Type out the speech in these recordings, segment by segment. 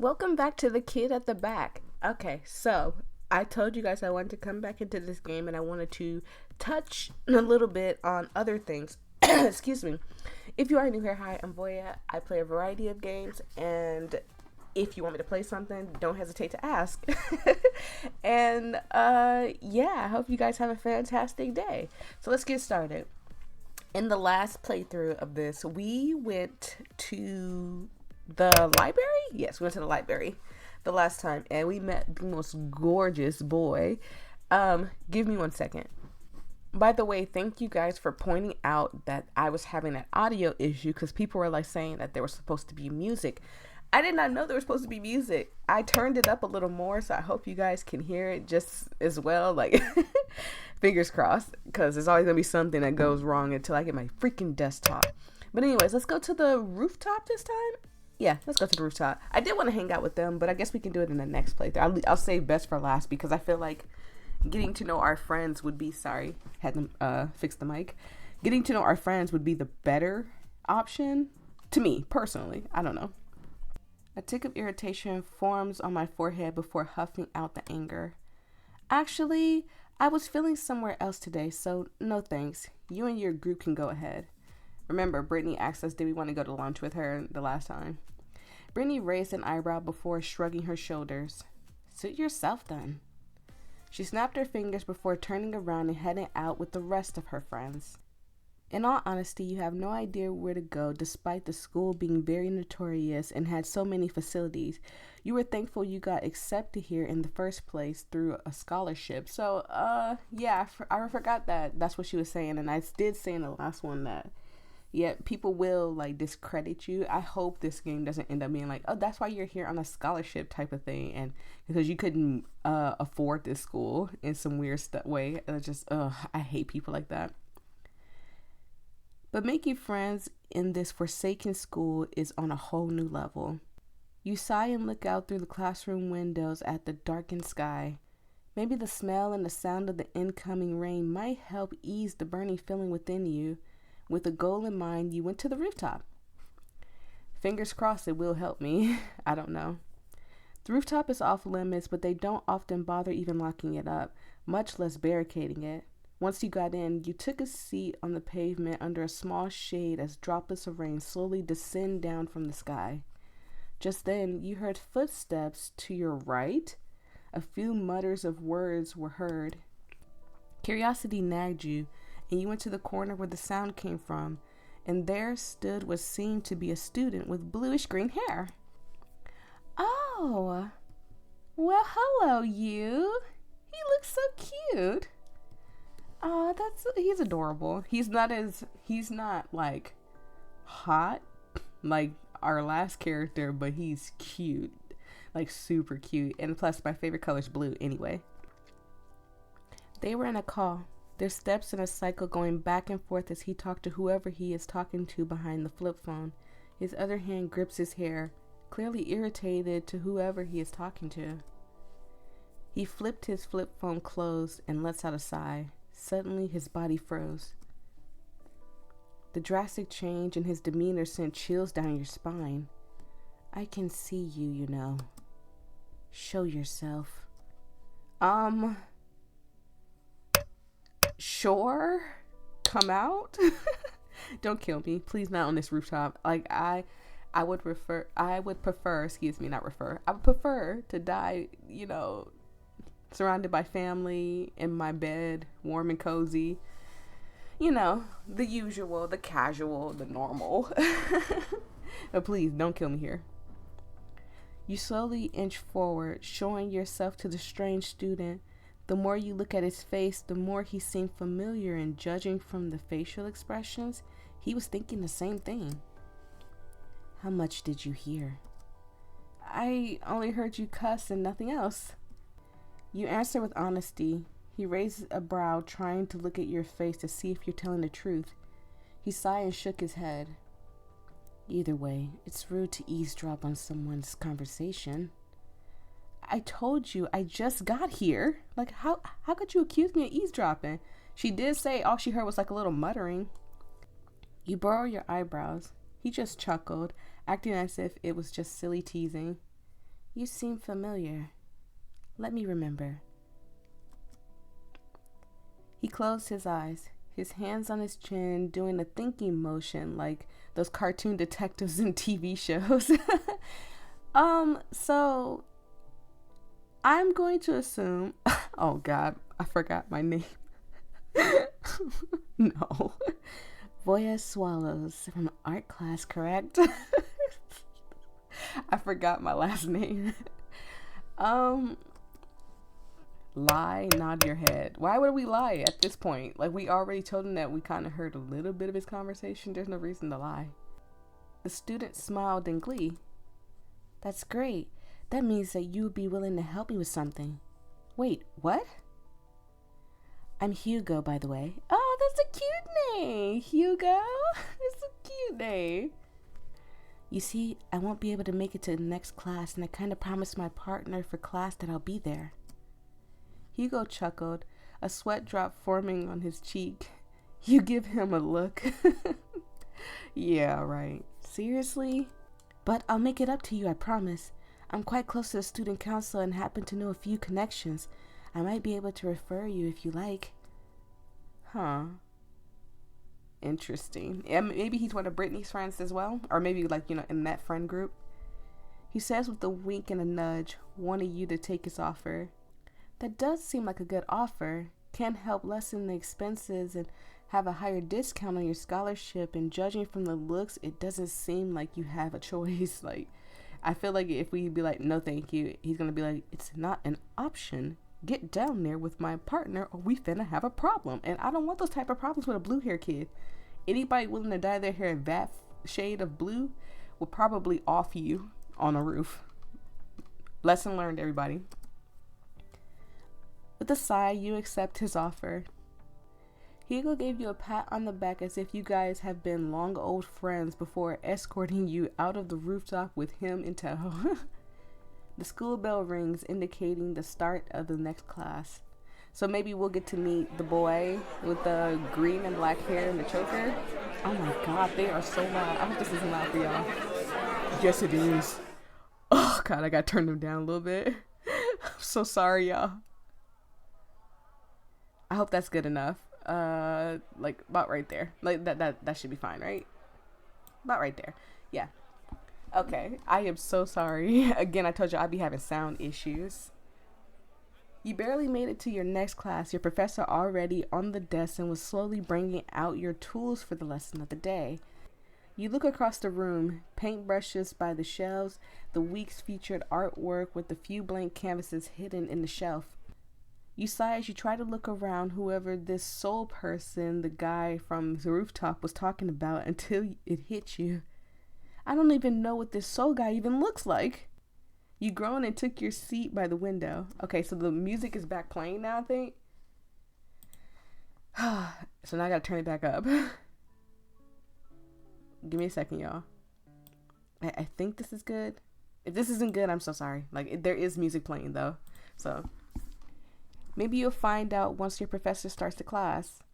Welcome back to the kid at the back. Okay, so I told you guys I wanted to come back into this game and I wanted to touch a little bit on other things. Excuse me. If you are new here, hi, I'm Voyia. I play a variety of games, and if you want me to play something, don't hesitate to ask. And yeah, I hope you guys have a fantastic day. So let's get started. In the last playthrough of this, we went to the library. Yes, we went to the library the last time, and we met the most gorgeous boy. Give me 1 second. By the way, thank you guys for pointing out that I was having an audio issue because people were like saying that there was supposed to be music. I did not know there was supposed to be music. I turned it up a little more, so I hope you guys can hear it just as well. Like, fingers crossed, because there's always gonna be something that goes wrong until I get my freaking desktop. But anyways, let's go to the rooftop this time. Yeah, let's go to the rooftop. I did want to hang out with them, but I guess we can do it in the next playthrough. I'll save best for last because I feel like getting to know our friends would be, sorry, had to fix the mic. Getting to know our friends would be the better option to me, personally. I don't know. A tick of irritation forms on my forehead before huffing out the anger. Actually, I was feeling somewhere else today, so no thanks. You and your group can go ahead. Remember, Brittany asked us did we want to go to lunch with her the last time. Brittany raised an eyebrow before shrugging her shoulders. Suit yourself then. She snapped her fingers before turning around and heading out with the rest of her friends. In all honesty, you have no idea where to go despite the school being very notorious and had so many facilities. You were thankful you got accepted here in the first place through a scholarship. So, yeah, I forgot that that's what she was saying. And I did say in the last one that, yeah, people will, like, discredit you. I hope this game doesn't end up being like, oh, that's why you're here on a scholarship type of thing. And because you couldn't afford this school in some weird way. It's just, I hate people like that. But making friends in this forsaken school is on a whole new level. You sigh and look out through the classroom windows at the darkened sky. Maybe the smell and the sound of the incoming rain might help ease the burning feeling within you. With a goal in mind, you went to the rooftop. Fingers crossed it will help me. I don't know. The rooftop is off limits, but they don't often bother even locking it up, much less barricading it. Once you got in, you took a seat on the pavement under a small shade as droplets of rain slowly descend down from the sky. Just then, you heard footsteps to your right. A few mutters of words were heard. Curiosity nagged you, and you went to the corner where the sound came from, and there stood what seemed to be a student with bluish-green hair. Oh, well, hello, you. He looks so cute. Oh, he's adorable. He's not like hot like our last character, but he's cute, like super cute. And plus, my favorite color is blue anyway. They were in a call, their steps in a cycle going back and forth as he talked to whoever he is talking to behind the flip phone. His other hand grips his hair, clearly irritated to whoever he is talking to. He flipped his flip phone closed and lets out a sigh. Suddenly, his body froze. The drastic change in his demeanor sent chills down your spine. I can see you, you know. Show yourself. Sure? Come out? Don't kill me. Please, not on this rooftop. Like, I would prefer, I would prefer to die, you know, surrounded by family, in my bed, warm and cozy. You know, the usual, the casual, the normal. But please, don't kill me here. You slowly inch forward, showing yourself to the strange student. The more you look at his face, the more he seemed familiar, and judging from the facial expressions, he was thinking the same thing. How much did you hear? I only heard you cuss and nothing else. You answer with honesty. He raised a brow, trying to look at your face to see if you're telling the truth. He sighed and shook his head. Either way, it's rude to eavesdrop on someone's conversation. I told you, I just got here. Like, how could you accuse me of eavesdropping? She did say all she heard was like a little muttering. You burrowed your eyebrows. He just chuckled, acting as if it was just silly teasing. You seem familiar. Let me remember. He closed his eyes, his hands on his chin, doing a thinking motion like those cartoon detectives in TV shows. So I'm going to assume, oh God, I forgot my name. No. Voyia swallows from art class, correct? I forgot my last name. Lie, nod your head. Why would we lie at this point? Like, we already told him that we kind of heard a little bit of his conversation. There's no reason to lie. The student smiled in glee. That's great. That means that you would be willing to help me with something. Wait, what? I'm Hugo, by the way. Oh, that's a cute name, Hugo. That's a cute name. You see, I won't be able to make it to the next class, and I kind of promised my partner for class that I'll be there. Hugo chuckled, a sweat drop forming on his cheek. You give him a look. Yeah, right. Seriously? But I'll make it up to you, I promise. I'm quite close to the student council and happen to know a few connections. I might be able to refer you if you like. Huh. Interesting. Yeah, maybe he's one of Brittany's friends as well. Or maybe, like, in that friend group. He says with a wink and a nudge, wanting you to take his offer. That does seem like a good offer. Can help lessen the expenses and have a higher discount on your scholarship. And judging from the looks, it doesn't seem like you have a choice. Like, I feel like if we be like, no thank you, he's going to be like, it's not an option. Get down there with my partner or we finna have a problem. And I don't want those type of problems with a blue hair kid. Anybody willing to dye their hair that shade of blue will probably off you on a roof. Lesson learned, everybody. With a sigh, you accept his offer. Hugo gave you a pat on the back as if you guys have been long old friends before escorting you out of the rooftop with him in tow. The school bell rings, indicating the start of the next class. So maybe we'll get to meet the boy with the green and black hair and the choker. Oh my God, they are so loud. I hope this isn't loud for y'all. Yes, it is. Oh God, I gotta turn them down a little bit. I'm so sorry, y'all. I hope that's good enough. Like about right there. Like that should be fine, right? About right there. Yeah. Okay. I am so sorry. Again, I told you I'd be having sound issues. You barely made it to your next class. Your professor already on the desk and was slowly bringing out your tools for the lesson of the day. You look across the room, paintbrushes by the shelves, the week's featured artwork with a few blank canvases hidden in the shelf. You sigh as you try to look around whoever this soul person, the guy from the rooftop, was talking about until it hit you. I don't even know what this soul guy even looks like. You groaned and took your seat by the window. Okay, so the music is back playing now, I think. So now I gotta turn it back up. Give me a second, y'all. I think this is good. If this isn't good, I'm so sorry. Like, there is music playing, though. So maybe you'll find out once your professor starts the class.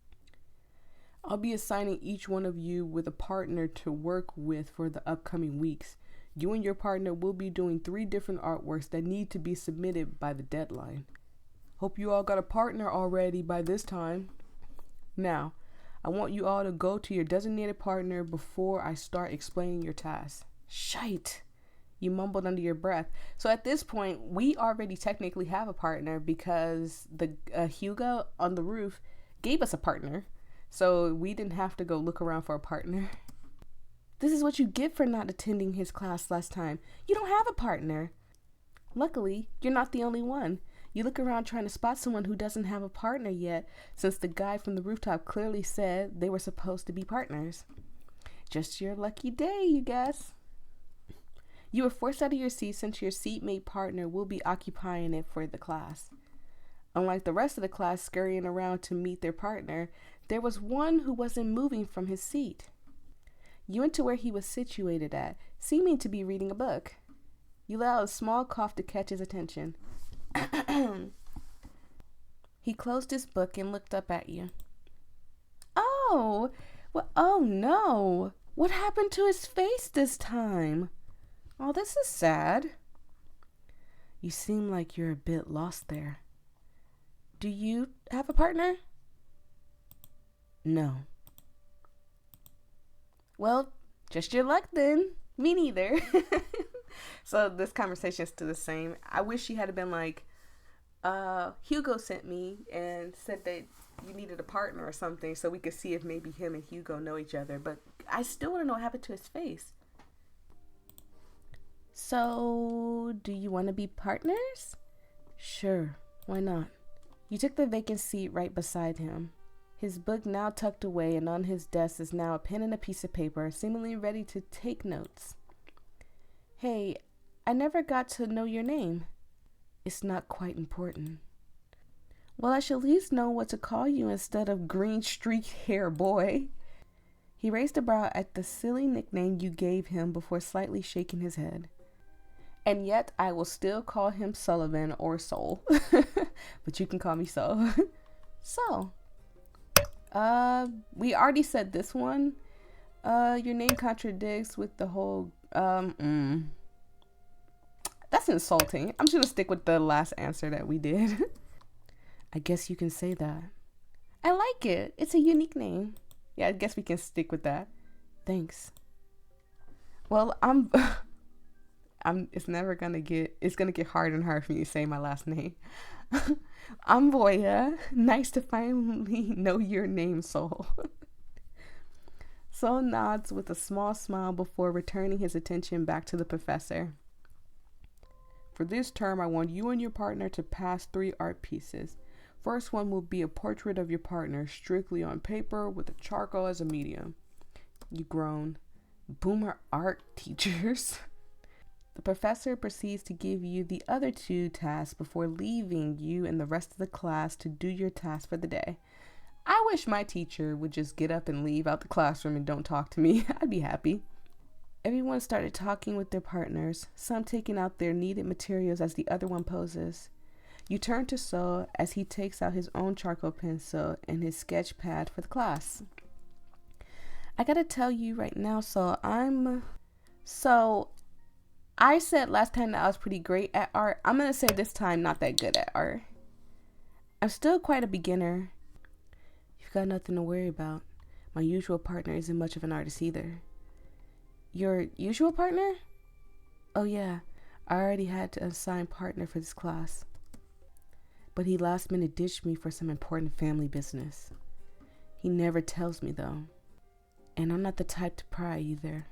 I'll be assigning each one of you with a partner to work with for the upcoming weeks. You and your partner will be doing 3 different artworks that need to be submitted by the deadline. Hope you all got a partner already by this time. Now, I want you all to go to your designated partner before I start explaining your task. Shite, you mumbled under your breath. So at this point, we already technically have a partner because the Hugo on the roof gave us a partner. So we didn't have to go look around for a partner. This is what you get for not attending his class last time. You don't have a partner. Luckily, you're not the only one. You look around trying to spot someone who doesn't have a partner yet, since the guy from the rooftop clearly said they were supposed to be partners. Just your lucky day, you guess. You were forced out of your seat since your seatmate partner will be occupying it for the class. Unlike the rest of the class scurrying around to meet their partner, there was one who wasn't moving from his seat. You went to where he was situated at, seeming to be reading a book. You let out a small cough to catch his attention. He closed his book and looked up at you. Oh, well, oh no. What happened to his face this time? Oh, this is sad. You seem like you're a bit lost there. Do you have a partner? No. Well, just your luck then. Me neither. So this conversation is still the same. I wish she had been like, Hugo sent me and said that you needed a partner or something so we could see if maybe him and Hugo know each other. But I still want to know what happened to his face. So, do you want to be partners? Sure, why not? You took the vacant seat right beside him. His book now tucked away, and on his desk is now a pen and a piece of paper, seemingly ready to take notes. Hey, I never got to know your name. It's not quite important. Well, I should at least know what to call you instead of green streaked hair boy. He raised a brow at the silly nickname you gave him before slightly shaking his head. And yet I will still call him Sullivan or Soul. But you can call me So. So, we already said this one. Your name contradicts with the whole, That's insulting. I'm just gonna stick with the last answer that we did. I guess you can say that. I like it. It's a unique name. Yeah, I guess we can stick with that. Thanks. Well, it's gonna get hard and hard for me to say my last name. I'm Voyia. Nice to finally know your name, Soul. Soul nods with a small smile before returning his attention back to the professor. For this term, I want you and your partner to pass 3 art pieces. First one will be a portrait of your partner, strictly on paper with a charcoal as a medium. You groan. Boomer art teachers. The professor proceeds to give you the other 2 tasks before leaving you and the rest of the class to do your task for the day. I wish my teacher would just get up and leave out the classroom and don't talk to me. I'd be happy. Everyone started talking with their partners, some taking out their needed materials as the other one poses. You turn to So as he takes out his own charcoal pencil and his sketch pad for the class. I gotta tell you right now, I said last time that I was pretty great at art. I'm gonna say this time not that good at art. I'm still quite a beginner. You've got nothing to worry about. My usual partner isn't much of an artist either. Your usual partner? Oh yeah, I already had to assign partner for this class. But he last minute ditched me for some important family business. He never tells me though. And I'm not the type to pry either.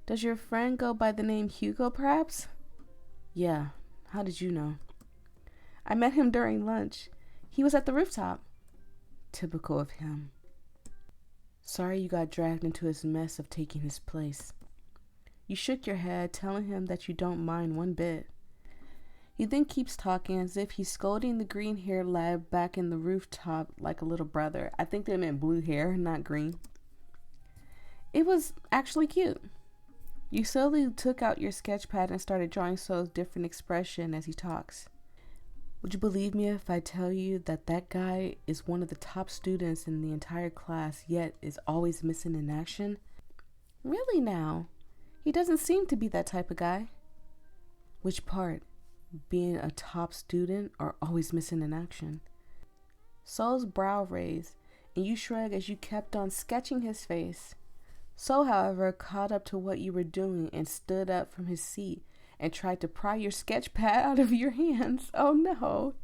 Does your friend go by the name Hugo perhaps? Yeah, how did you know? I met him during lunch. He was at the rooftop. Typical of him. Sorry you got dragged into his mess of taking his place. You shook your head, telling him that you don't mind one bit. He then keeps talking as if he's scolding the green-haired lad back in the rooftop like a little brother. I think they meant blue hair, not green. It was actually cute. You slowly took out your sketch pad and started drawing So's different expression as he talks. Would you believe me if I tell you that guy is one of the top students in the entire class, yet is always missing in action? Really now? He doesn't seem to be that type of guy. Which part? Being a top student or always missing in action? So's brow raised, and you shrug as you kept on sketching his face. So, however, caught up to what you were doing and stood up from his seat and tried to pry your sketch pad out of your hands. Oh no.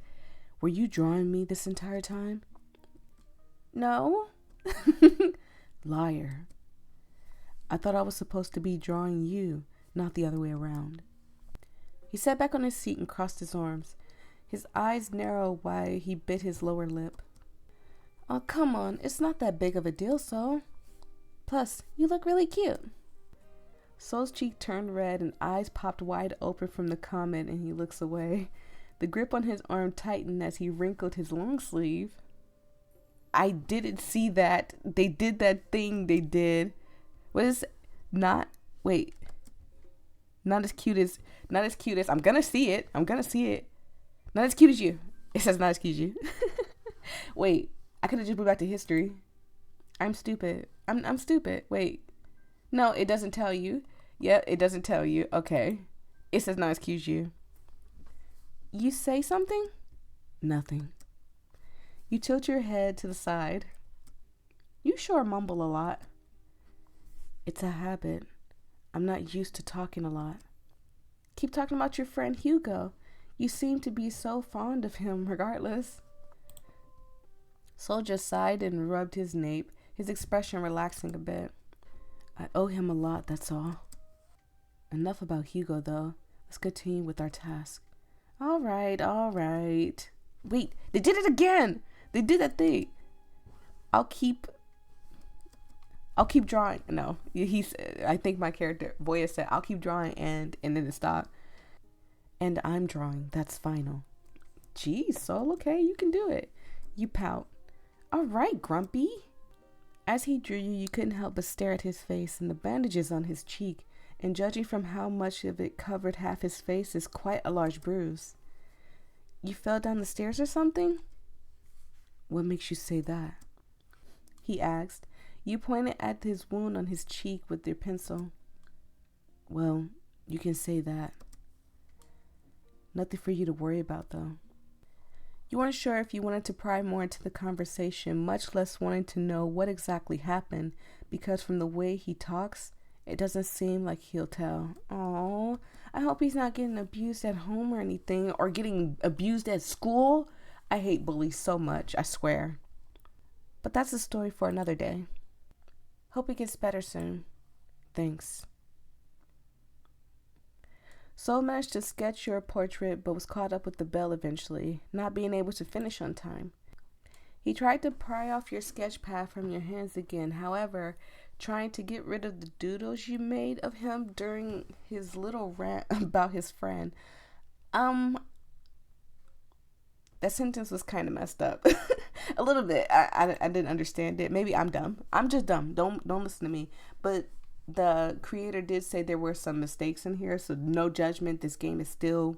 Were you drawing me this entire time? No. Liar. I thought I was supposed to be drawing you, not the other way around. He sat back on his seat and crossed his arms. His eyes narrowed while he bit his lower lip. Oh, come on. It's not that big of a deal, So. Plus, you look really cute. So's cheek turned red and eyes popped wide open from the comment, and he looks away. The grip on his arm tightened as he wrinkled his long sleeve. I didn't see that. They did that thing they did. Not as cute as, I'm gonna see it. Not as cute as you. It says not as cute as you. Wait, I could have just moved back to history. I'm stupid. I'm stupid. Wait. No, it doesn't tell you. Yeah, it doesn't tell you. Okay. It says not as cute as you. You say something? Nothing. You tilt your head to the side. You sure mumble a lot. It's a habit. I'm not used to talking a lot. Keep talking about your friend Hugo. You seem to be so fond of him regardless. Sol just sighed and rubbed his nape, his expression relaxing a bit. I owe him a lot, that's all. Enough about Hugo, though. Let's continue with our task. All right. Wait, they did it again! They did that thing. I'll keep drawing. No, I think my character, Voyia, said, I'll keep drawing and then it stopped. And I'm drawing. That's final. Geez, Sol, okay, you can do it. You pout. All right, Grumpy. As he drew you, you couldn't help but stare at his face and the bandages on his cheek, and judging from how much of it covered half his face is quite a large bruise. You fell down the stairs or something? What makes you say that? He asked. You pointed at his wound on his cheek with your pencil. Well, you can say that. Nothing for you to worry about, though. You weren't sure if you wanted to pry more into the conversation, much less wanting to know what exactly happened, because from the way he talks, it doesn't seem like he'll tell. Oh, I hope he's not getting abused at home or anything, or getting abused at school. I hate bullies so much, I swear. But that's a story for another day. Hope he gets better soon. Thanks. Sol managed to sketch your portrait, but was caught up with the bell eventually, not being able to finish on time. He tried to pry off your sketch pad from your hands again, however, trying to get rid of the doodles you made of him during his little rant about his friend. That sentence was kind of messed up. A little bit. I didn't understand it. Maybe I'm dumb. I'm just dumb. Don't listen to me. But the creator did say there were some mistakes in here, so no judgment. This game is still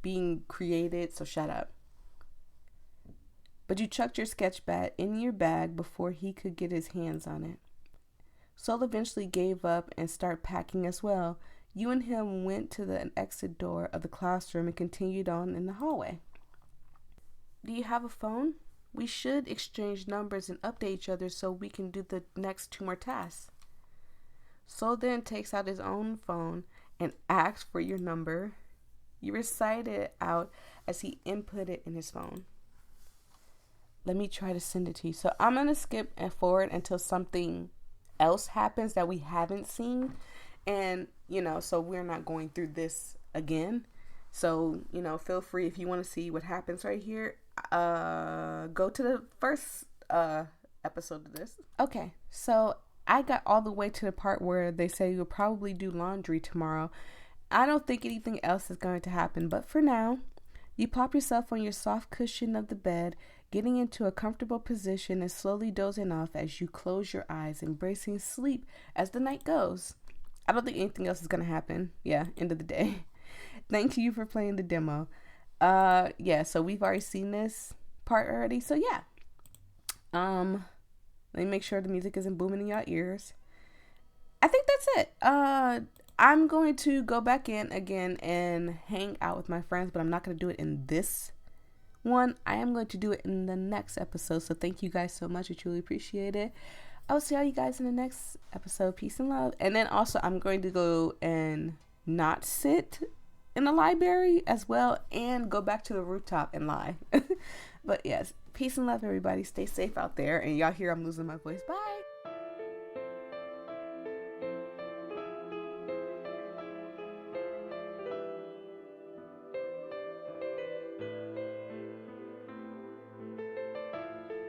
being created, so shut up. But you chucked your sketch pad in your bag before he could get his hands on it. Sol eventually gave up and started packing as well. You and him went to the exit door of the classroom and continued on in the hallway. Do you have a phone? We should exchange numbers and update each other so we can do the next 2 more tasks. Sol then takes out his own phone and asks for your number. You recite it out as he input it in his phone. Let me try to send it to you. So I'm going to skip and forward until something else happens that we haven't seen. And, so we're not going through this again. So, feel free if you want to see what happens right here. Go to the first episode of this. Okay, so I got all the way to the part where they say you'll probably do laundry tomorrow. I don't think anything else is going to happen, but for now, you pop yourself on your soft cushion of the bed, getting into a comfortable position and slowly dozing off as you close your eyes, embracing sleep as the night goes. I don't think anything else is going to happen. Yeah, end of the day. Thank you for playing the demo. So we've already seen this part already. So yeah. Let me make sure the music isn't booming in your ears. I think that's it. I'm going to go back in again and hang out with my friends, but I'm not going to do it in this one. I am going to do it in the next episode. So thank you guys so much. I truly appreciate it. I will see all you guys in the next episode. Peace and love. And then also I'm going to go and not sit in the library as well and go back to the rooftop and lie. But yes, peace and love, everybody. Stay safe out there. And y'all hear I'm losing my voice. Bye.